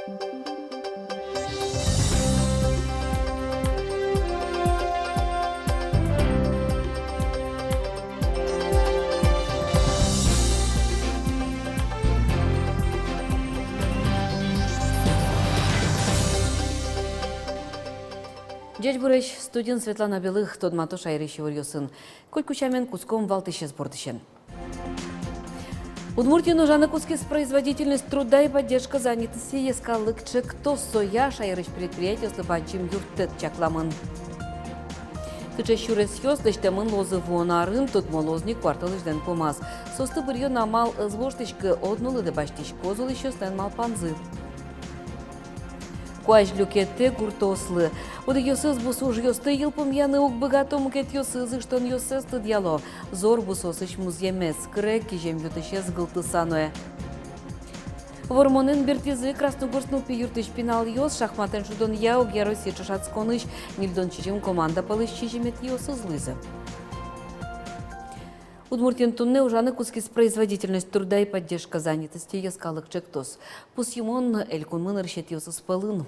Дядь Бурыч, студент Светлана Белых, Тодмато Шайрищевыр йосын. Колькучамен куском валтыще сбордыщен. Удмуртия нужна куски с производительность труда и поддержка занятости ескалыкче, кто соя Шайрыч предприятие слабанчим юртет чакламын. Кыча щурес йос лештемын лозы вонарын, тут молозник кварталыжден помаз. Состы бырьё намал звоштычкы однулы дебаштич козул еще стен мал панзы. Куаж люкетте гуртослы. Уды йосыз бусуж йосты йылпым яны ук богатому кет йосызы, что он йосыз тыдьяло. Зор бусосыч муземес, крек кижем ютышез гылтысаное. Вормонын бертизы красногорстну пиюртыч пинал йос, шахматен шудон яу герой сечашат сконыч, нильдон чичим команда палыч чичимет йосыз лызы. Удмуртин тунне ужаны куски с производительность труда и поддержка занятости ескалык чектос. Пусимон элькунмын рщетьёсыз пылын.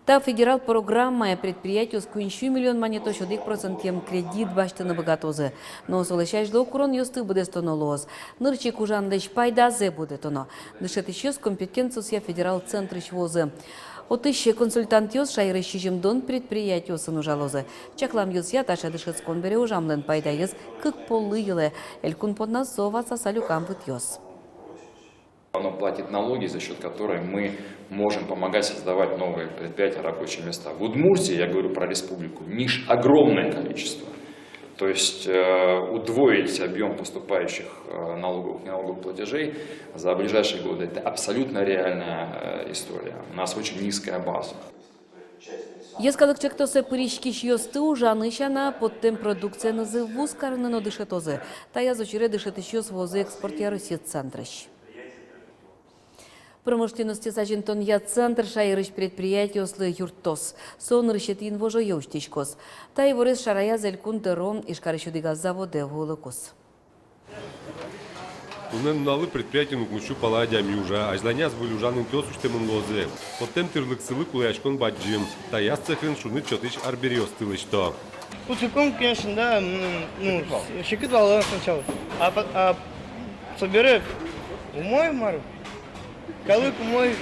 Та федерал программа предприятию с куинщу миллион монето щодик процентем кредит башты на богатозы. Но солещаешь до курон ёсты буде стонолоз. Нырчик ужандыч пайдазе буде тоно. Дышет еще с компетенцию федерал центр возы. Отыще консультант йос Шайрыч чижимдон предприятию сыну жалозы. Чаклам йос я таша дышет с конбере ужамлен пайдайыз кык полы еле. Элькун поднас сова сасалюкам выт йос. Оно платит налоги, за счет которой мы можем помогать создавать новые предприятия, рабочие места. В Удмуртии, я говорю про республику, ниш огромное количество. То есть удвоить объем поступающих налоговых платежей за ближайшие годы – это абсолютно реальная история. У нас очень низкая база. Ескалык чектосе пыричкиш йосты ужанышана под тем продукция назыву скарнено дышетозы. Тая зочере дышетыш возы экспортяры сет центрыш. Промышленности сажентон я центр Шайрыч предприятие ослы юртос. Сон рыщетин вожо еуштичкос. Та его рез шарая зелькун тером и шкарыщудыга заводе волокос. Тунен налы предприятием угнучу паладями уже, а зланяз были ужаным тёс уштемын лозе. Потом тырлык сылы кулячкон баджим. Та я цехрен шуны чотыч арбериос тылычто. Путиком, конечно, да, щеки дала сначала. А соберет умой мару. Калык мой,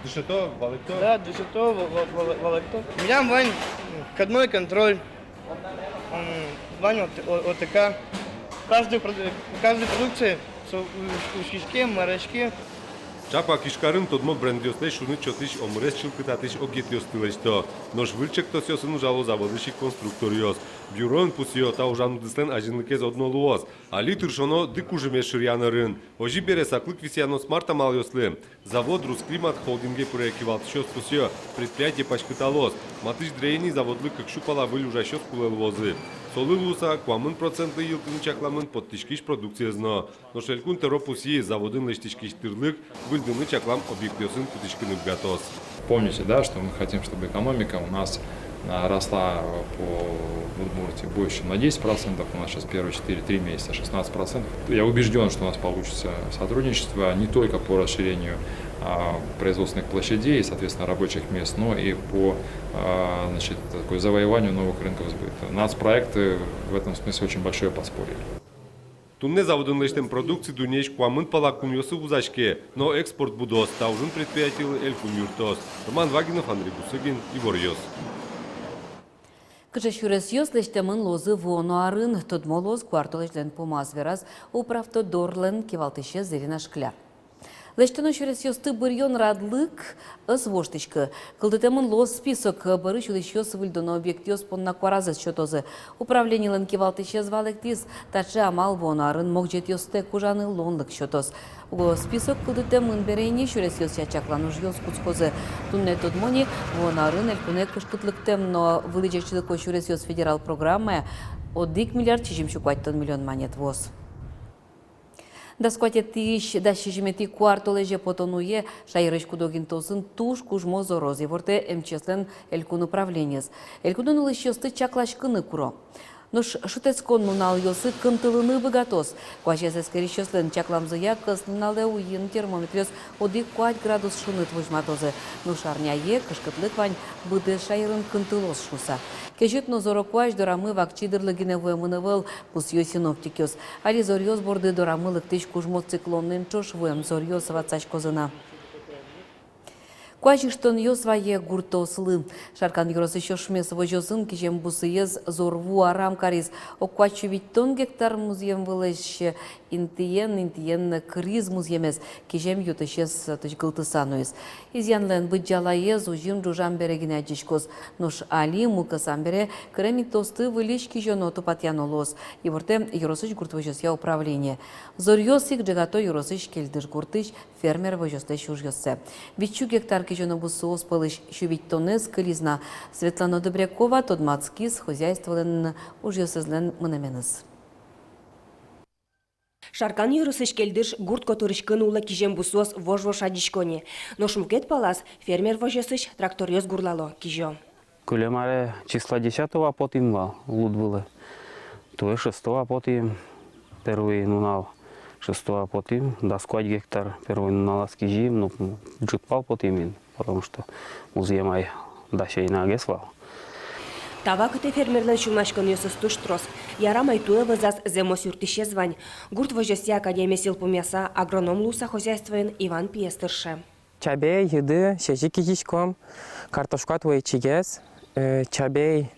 Дышето, валекто? да, дышето, валекто. Меня Вань, входной контроль, Вань ОТК. Каждой продукции, ушишке, марашке. Чапа кишкарын тодмо брендиосне шуны чотыч омрес чилкытатыч огетиос тылычто. Нож вылчек тосёсын жало заводыщик конструкториос. Бюрон пусио та ужану дыстен ажинлыкез однолуос. Али тыршоно дыкужыме шырянырын. Ожи бере саклык висяно смарта малёслы. Завод Русклимат холдинге проекивалтышёс пусио. Предприятие пачкыталос. Матыч дрейни заводлы кыкшупала выль ужащёс кулелвозы. Солы луса, куамын проценты йылтын чакламын подтишкиш продукция зно. Но шелькун теро пуси заводын лештишкиш тырлык выльдыны чаклам объектёсын кутышкыны бгатос. Помните, да, что мы хотим, чтобы экономика у нас росла по Удмуртии больше, чем на 10%. У нас сейчас первые 4-3 месяца 16%. Я убежден, что у нас получится сотрудничество не только по расширению производственных площадей, соответственно, рабочих мест, но и по завоеванию новых рынков сбыта. У нас проекты в этом смысле очень большое подспорье. Тунне заводын лештен продукции дунеч куамын палакун йосы узачке, но экспорт будос, таужын предприятие элькун юртос. Роман Вагинов, Андрей Бусыгин, Ивор Йос. Кычащурес йос лештемын лозы вонуарын, тодмолоз кварталыжлен помаз вераз, управтодорлен кевалтыще Зерина Шкляр. Лештено через йосты бырьон радлык звоштычкы. Кылдытемын лоз список барыч улещёс выльдоно объект йос понна кваразы счетозы. Управление ленкивалтыще звалектиз, тачы амал вонуарын мокжет йосты кужаны лонлык счетоз. Уго список кылдытемын берейни через йос ячаклануж йос куцкозы. Тунне тодмони вонуарын элькуне кышкытлыктем, но вылычечылыко через йос федерал программа от 1 миллиард чижимчукваттон миллион монет воз. Да скватетиш, да шижимети квартолеже потонуе, Шайрыч кудогин тосын туш кужмо зорози, ворте МЧСлен элькун управленец. Элькунун лыщосты чаклашкыны куро. Нош шутецкон нунал йосы кынтылыны богатос. Куачес эскерищеслен чакламзыя кыснынале уйын термометрес 1,4 градус шуныт вожматозы. Нушарняе кышкытлык вань быды шайрын кынтылос шуса. Кежет нозоро куач дорамы вакчидырлы геневue мынывыл пусьё синоптикёс. Али зорьёс борды дорамы лыктыч кужмо циклоннын чошвуем зорьёс вацач козына. Куачиштон йосвае гуртослы. Шаркан юрос еще шмес вожозын кижем бусыез зорву арам кариз. О куачу виттон гектар музеем вылыш интиен криз музеемез. Кижем ютышез тышгылтысануез. Изянлен быджалаез ужим жужам берегіне джишкос. Нуш али мукасан бере кремит тосты вылиш кижено тупатянолос. И ворте юросыч гурт вожозя управление. Зорьосик джагато юросыч келдыш гуртыч фермер вожостыч ужьосе. Вичу гектар кижено бусуос пылыш шувиттонез кылизна. Светлана Добрякова тодмацкис хозяйстволен ужьосезлен мынеменыз. Шаркан юрысыш келдыш гурт которышкын ула кижем бусуос вож-вож адишконе. Но шмукет палас фермер вожесыш тракторёс гурлало кижо. Кулемаре числа 10-го потимвал лудвылы. То есть 6-го потим первый нунал. 6-го потим доскать гектар первый нунал скижим, ну джутпал потимин, потому что музеемай дача инагесвал. Тава кыте фермерлен шумашкан ёсыс туштрос. Ярамай туэ вызас земос юртище звань. Гурт вожесья академия сил помяса агроном луса хозяйствоен Иван Пьестерше. Чабей, еды, щежи кизичком, картошка твой чигес, чабей,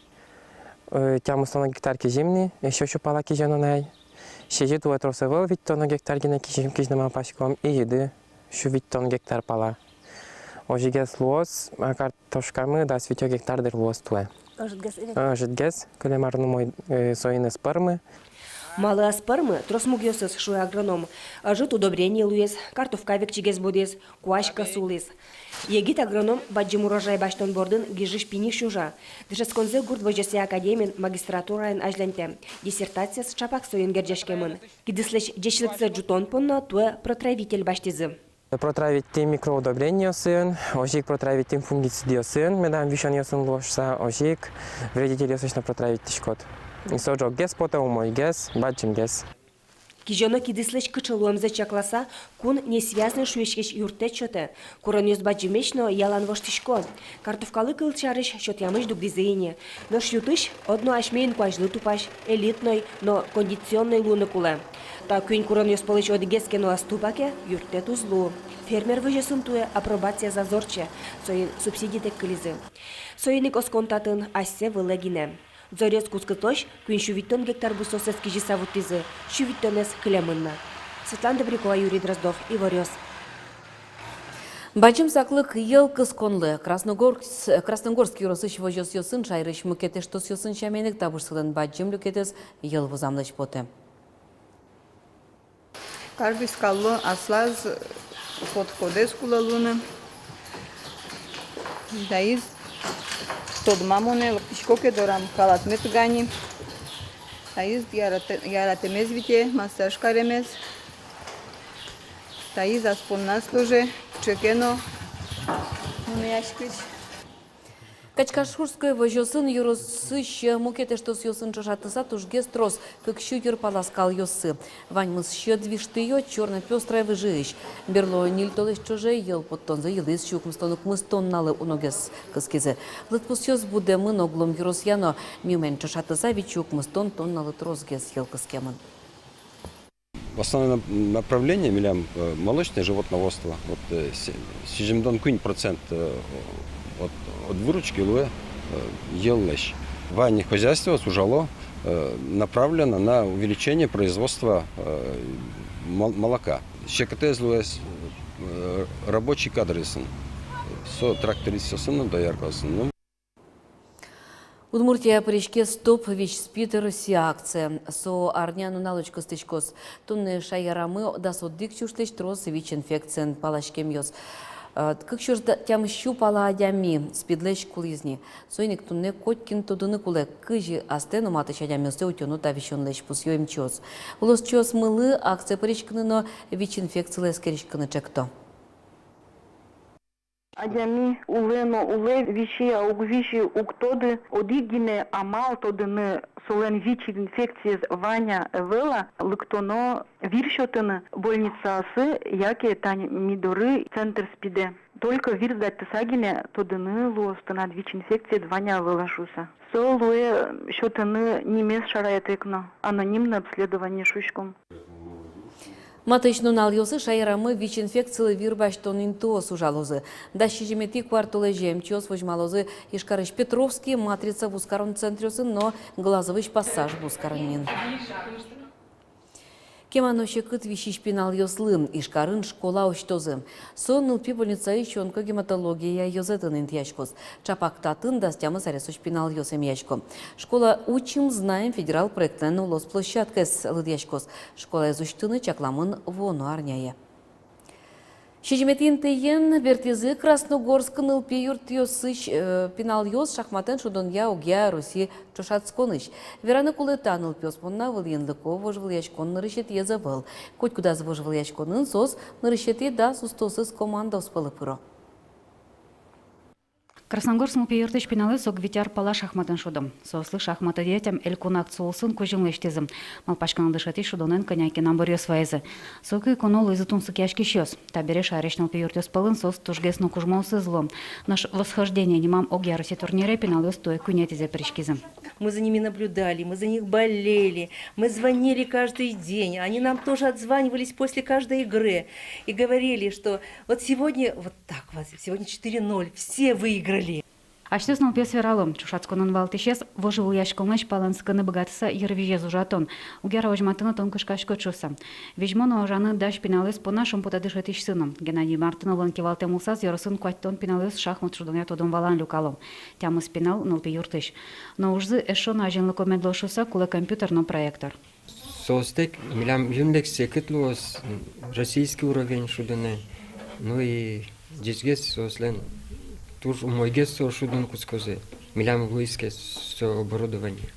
тямуслана гектар кизимни, еще щупала кизенонай. Щежи твой тросовал, ведь тонна гектар гена кизим кизнама пачком, и еды, шу ведь тонн гектар пала. Ожигес лос, а картошкамы да свитё гектар дыр лос твой. Жидгес, кулемарну мой соины спермы. Малые спермы тросмуг ёсыс шуй агроном. Жит удобрение луес, картовка векчигес бодес, куашка сулес. Егит агроном баджим урожай баштон бордын гижиш пини шужа. Дышесконзе гурт вожесе академин магистратурайн ажленте. Диссертация с чапак соин герджешкемын. Кидислеш джешлице джутон понна туэ протравитель баштизы. Протравить тем микроудобрения сын, ожик протравить тем фунгицидио сын, медам вишан сын ложса, ожик вредитель ёсочно протравить тишкот. И соджок гес пота умой гес, баджим гес. Кижоно кидислеш кычылуем за чакласа, кун не связаны шуешкеш юрте чоте. Куронёс баджимешно ялан воштишко. Картовкалы кылчарыш чот ямыш дугдизыйне. Но шютыш одно ашмейн куажлы тупаш, элитной, но кондиционной луны куле. Та кюнь куронёс полыч одигеске но аступаке юрте тузлу. Фермер выжесын туе апробация зазорче, соин субсидитек кылизы. Соиник осконтатын ассе вылегине. Зорез кускытош, күн шувиттон гектар бусосес кижи савутизы, шувиттонес кылемынна. Светлана Добрякова, Юрий Дроздов, Иворёс. Бачым саклык ел кысконлы. Красногорский юросыч вожос йосын шайрыш мукетеш тос йосын шаменек табышсылын бачым люкетес ел возамлыч поте. Каждый скалло аслаз подходес кула луна. Даиз тод мамоне лоптишкоке дорам халат метгани. Даиз яратемез вите массаж каремез. Даиз аспонна служе чекено. Мунеяшкрич. Качкашурская вожосын юросыч мукетеш тос йосын чашатыса тужгес трос, как щугер полоскал йосы. Вань мыс щет виштыё черно-пестрая выжиищ. Берло нильтолыш чуже ел подтон за елыс щукмстонук мыстонналы уногес кыскизе. Лытпусёс буде мын оглом юросьяно мюмен чашатыса вичук мыстон тонналы тросгес ел кыскемын. Основное направление милям молочное животноводство. Вот сижимдон кунь процент от выручки луэ еллэщ. Вань хозяйство сужало направлено на увеличение производства молока. Щекотез луэ рабочий кадры сын. Со тракторист сын до яркосын. Удмуртия причке стоп вич спит Россия акция. Со арняну налочку стычкос. Тунны шаярамы да соддик чуштыч трос вич инфекциен палашкем йос. Как щур тям щупала адями спидлеч кулизни. Сойник тунне коткин тодыны куле кыжи астену матыч адями осе утёну та вещон леч пусьё им чёс. Улос чёс мылы акция причкны, но вич инфекциялы скеричкны чекто. Адями улено уле виши аугвиши уктоды одигине амал тодыны солен вичи инфекция Ваня Эвела лыктоно виршотыны больницасы яке тань мидоры центр спиде. Только вирдать тесагине тодыны луостына вич инфекция Ваня Эвела шуса. Солуэ счетыны немес шараятекно. Анонимное обследование шушком. Матычнун алйосы шайрамы ВИЧ-инфекциялы вирбаштон интоос ужалозы. Да щижемети квартулы жемчиос вожмалозы Ишкарыш Петровский матрица в ускарон центрёсы, но глазовыш пассаж в ускаронин. Кеманоши кыт вишиш пинал йослым, Ишкарын школа оштозы. Сон нылпи больница ищонка гематология йозетын интьячкос. Чапактатын дастямы саресуш пинал йосем ячко. Школа учим, знаем федерал проектен улос площадкес лыдьячкос. Школа изучтыны чакламын вону арняе. Шижеметин тейен бертизы Красногорск нылпи юрт йосыш пинал йос шахматен шудонья угя Руси чошацконыш. Вераны кулыта нылпи оспонна выльенлыко вожвыльячкон нырышет езавыл. Коть куда вожвыльячконын сос нырышети да сустосыз команда успалы пыро. Красногорск мупиюртыш пиналы сок витяр пала шахматын шудым. Сослы шахматы детям элькунак цулсын кожым эштезім. Малпашканын дышати шудонен коняки намбыр ёс вайзы. Соки конол изытун сыкяшки щёс. Табере шареш мупиюртёс пылын сос тужгес ну кужмосы злом. Наш восхождение немам огяруси турнире пиналы стоя кунетизе пришкизым. Мы за ними наблюдали, мы за них болели, мы звонили каждый день. Они нам тоже отзванивались после каждой игры и говорили, что вот сегодня вот так вот, сегодня 4-0, все выиграли. Аштес нал пес вералым. Чушацконын валтышес вожевыл яшколныш палансканы богатыса ервижез ужатон. Угера ожматыны тонкышкашко чуса. Вежмоно ожаны даш пиналес по нашим потадышатыш сыном. Геннадий Мартыновын кевалтем улсаз йорысын куаттон пиналес шахмат шудоня тодон валан люкалом. Тямыс пинал нылпи юртыш. Но ужзы эшон аженлыко медлошуса куле компьютерно проектор. Состек, милям юндекс секетлуос российский уровень шудоне. Ну и дизгес сослен. Туж умойгес со шудон кускозе. Милям войске со оборудование.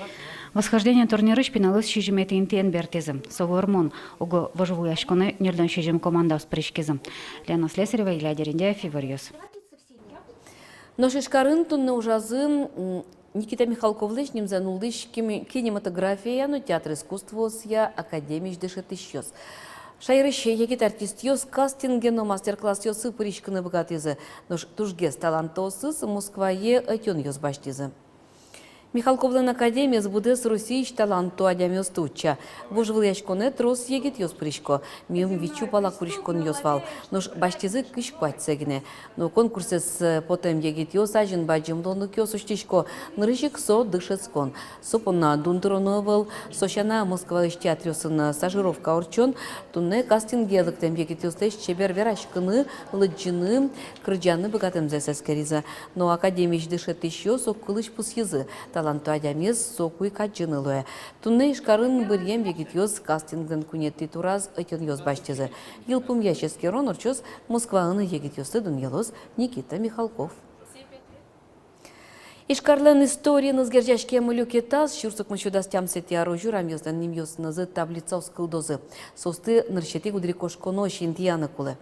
Восхождение турниры шпиналыс шижемети интен бертезым. Согормон ого вожевул яшконы нерден шижем команда с пришкизым. Лена Слесарева, Илья Дерендяев, Иварьёс. Но шишкарын тунны ужазы Никита Михалковлыч немзанулдыш кинематография, но театр искусства осья академич дышит ищёс. Шайрыще егет артист йос кастингено мастер-класс йосы пыришканы богатызы. Нож тужгес талантосыз Москвае отен йос баштизы. Михалковлын академия сбудес Русич таланту адямёс туча. Вожвыл яшконе трос егет йос пыришко. Миум вичу палак пыришкон йосвал. Нож баштизы кыш куатсегне. Но конкурсес потем егет йос ажин баджим донук йос уштишко. Нырышик со дышецкон. Сопона дундроновал. Сощана Москва театрёсын стажировка орчон. Тунне кастингелыктем егет йостеш чебер верашкыны, лыджины, крыджаны богатым зэсэскериза. Но академич дышет ещё сок кылыш пус язы. Таланту адямез сокуй каджынылуэ. Тунне ишкарын бирьем егет йоз кастингден кунетти тураз этен йоз баштезы. Йылпым яшеский рон орчоз Москваыны егет йозды дун елоз Никита Михалков. Ишкарлен истории назгерджашке мылюке таз, шурсук мыщудастям сети оружю рамьёздан немьёсназы таблица оскылдозы. Состы нырщети гудрикошконо шинтияны кулы.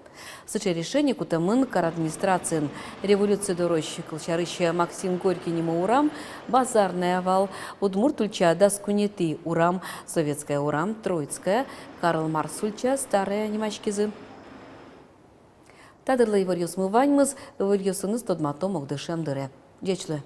Сыче решение кутамын кар администрациян революция дорожщик кылчарыща Максим Горький нему урам, базарный овал, удмур тульча даскунети урам, советская урам, Троицкая, Карл Маркс ульча, старая немачкизы. Тадырлы иварьёс мываньмыз, иварьёсыныз тодматом огдышем дыре. Дечлы.